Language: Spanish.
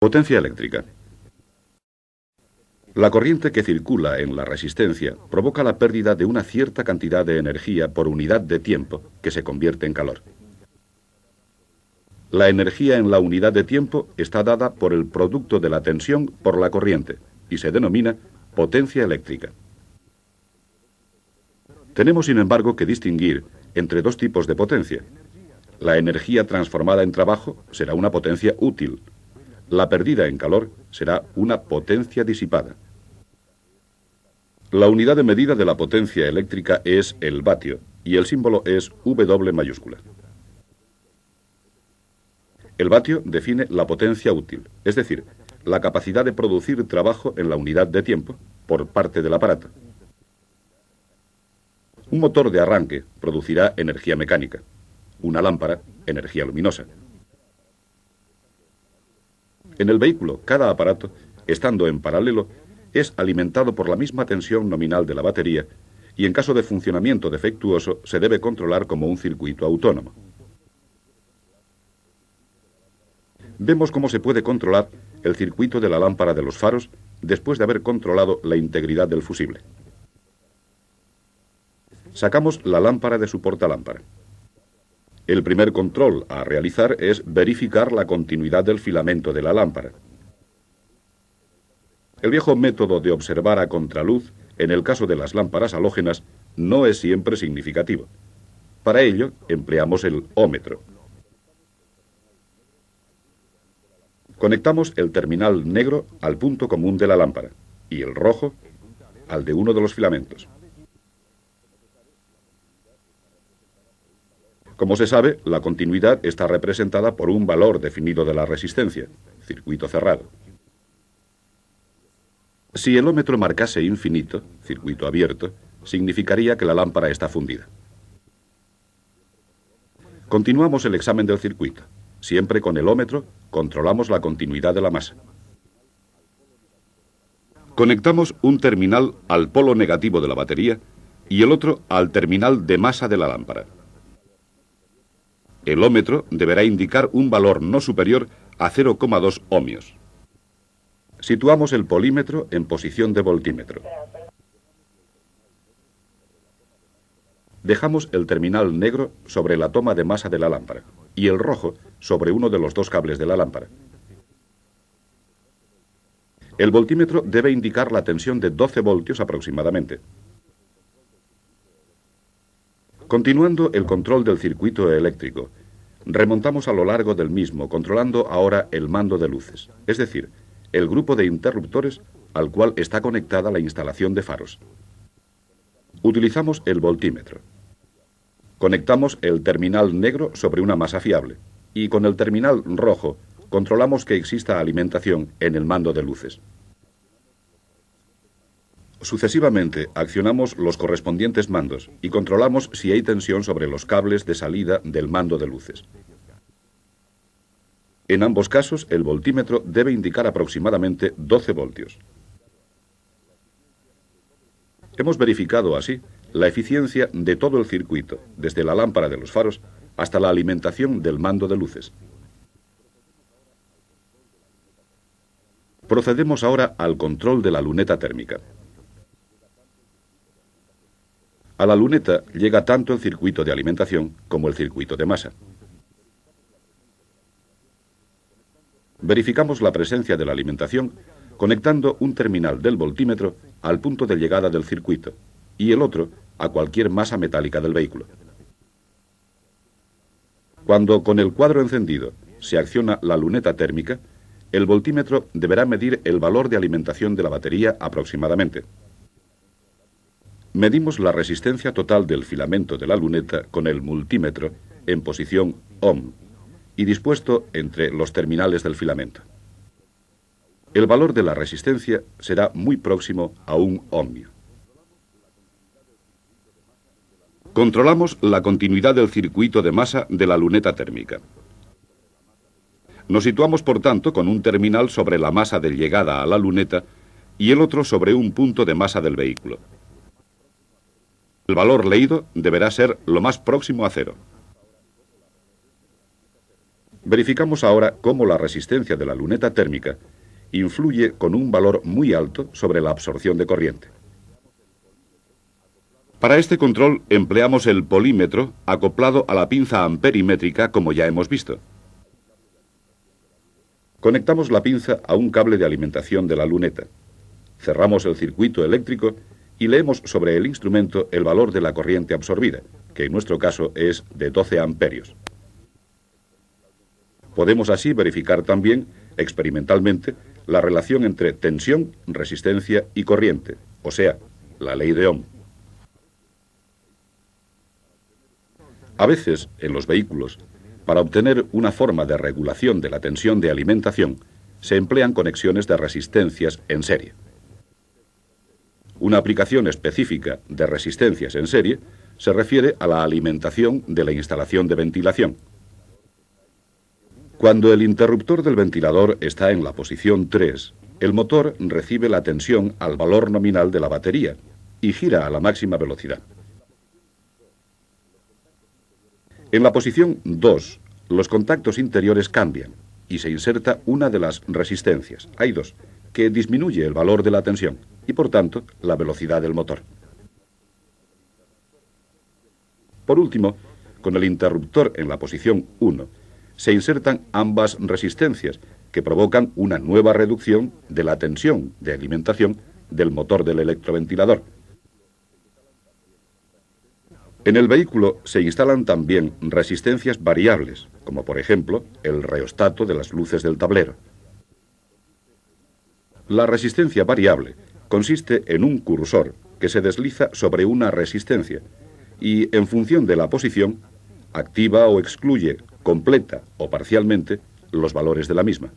Potencia eléctrica. La corriente que circula en la resistencia provoca la pérdida de una cierta cantidad de energía por unidad de tiempo, que se convierte en calor. La energía en la unidad de tiempo está dada por el producto de la tensión por la corriente y se denomina potencia eléctrica. Tenemos, sin embargo, que distinguir entre dos tipos de potencia. La energía transformada en trabajo será una potencia útil. La perdida en calor será una potencia disipada. La unidad de medida de la potencia eléctrica es el vatio y el símbolo es W mayúscula. El vatio define la potencia útil, es decir, la capacidad de producir trabajo en la unidad de tiempo por parte del aparato. Un motor de arranque producirá energía mecánica, una lámpara, energía luminosa. En el vehículo, cada aparato, estando en paralelo, es alimentado por la misma tensión nominal de la batería y en caso de funcionamiento defectuoso se debe controlar como un circuito autónomo. Vemos cómo se puede controlar el circuito de la lámpara de los faros después de haber controlado la integridad del fusible. Sacamos la lámpara de su portalámpara. El primer control a realizar es verificar la continuidad del filamento de la lámpara. El viejo método de observar a contraluz, en el caso de las lámparas halógenas, no es siempre significativo. Para ello, empleamos el ómetro. Conectamos el terminal negro al punto común de la lámpara y el rojo al de uno de los filamentos. Como se sabe, la continuidad está representada por un valor definido de la resistencia, circuito cerrado. Si el ómetro marcase infinito, circuito abierto, significaría que la lámpara está fundida. Continuamos el examen del circuito. Siempre con el ómetro controlamos la continuidad de la masa. Conectamos un terminal al polo negativo de la batería y el otro al terminal de masa de la lámpara. El ómetro deberá indicar un valor no superior a 0,2 ohmios. Situamos el polímetro en posición de voltímetro. Dejamos el terminal negro sobre la toma de masa de la lámpara y el rojo sobre uno de los dos cables de la lámpara. El voltímetro debe indicar la tensión de 12 voltios aproximadamente. Continuando el control del circuito eléctrico, remontamos a lo largo del mismo, controlando ahora el mando de luces, es decir, el grupo de interruptores al cual está conectada la instalación de faros. Utilizamos el voltímetro. Conectamos el terminal negro sobre una masa fiable y con el terminal rojo controlamos que exista alimentación en el mando de luces. Sucesivamente accionamos los correspondientes mandos y controlamos si hay tensión sobre los cables de salida del mando de luces. En ambos casos, el voltímetro debe indicar aproximadamente 12 voltios. Hemos verificado así la eficiencia de todo el circuito, desde la lámpara de los faros hasta la alimentación del mando de luces. Procedemos ahora al control de la luneta térmica. A la luneta llega tanto el circuito de alimentación como el circuito de masa. Verificamos la presencia de la alimentación conectando un terminal del voltímetro al punto de llegada del circuito y el otro a cualquier masa metálica del vehículo. Cuando con el cuadro encendido se acciona la luneta térmica, el voltímetro deberá medir el valor de alimentación de la batería aproximadamente. Medimos la resistencia total del filamento de la luneta con el multímetro en posición ohm y dispuesto entre los terminales del filamento. El valor de la resistencia será muy próximo a un ohmio. Controlamos la continuidad del circuito de masa de la luneta térmica. Nos situamos, por tanto, con un terminal sobre la masa de llegada a la luneta y el otro sobre un punto de masa del vehículo. El valor leído deberá ser lo más próximo a cero. Verificamos ahora cómo la resistencia de la luneta térmica influye con un valor muy alto sobre la absorción de corriente. Para este control empleamos el polímetro acoplado a la pinza amperimétrica, como ya hemos visto. Conectamos la pinza a un cable de alimentación de la luneta. Cerramos el circuito eléctrico y leemos sobre el instrumento el valor de la corriente absorbida, que en nuestro caso es de 12 amperios. Podemos así verificar también, experimentalmente, la relación entre tensión, resistencia y corriente, o sea, la ley de Ohm. A veces, en los vehículos, para obtener una forma de regulación de la tensión de alimentación, se emplean conexiones de resistencias en serie. Una aplicación específica de resistencias en serie se refiere a la alimentación de la instalación de ventilación. Cuando el interruptor del ventilador está en la posición 3, el motor recibe la tensión al valor nominal de la batería y gira a la máxima velocidad. En la posición 2, los contactos interiores cambian y se inserta una de las resistencias, hay dos, que disminuye el valor de la tensión y, por tanto, la velocidad del motor. Por último, con el interruptor en la posición 1, se insertan ambas resistencias, que provocan una nueva reducción de la tensión de alimentación del motor del electroventilador. En el vehículo se instalan también resistencias variables, como por ejemplo el reostato de las luces del tablero. La resistencia variable consiste en un cursor que se desliza sobre una resistencia y, en función de la posición, activa o excluye, completa o parcialmente, los valores de la misma.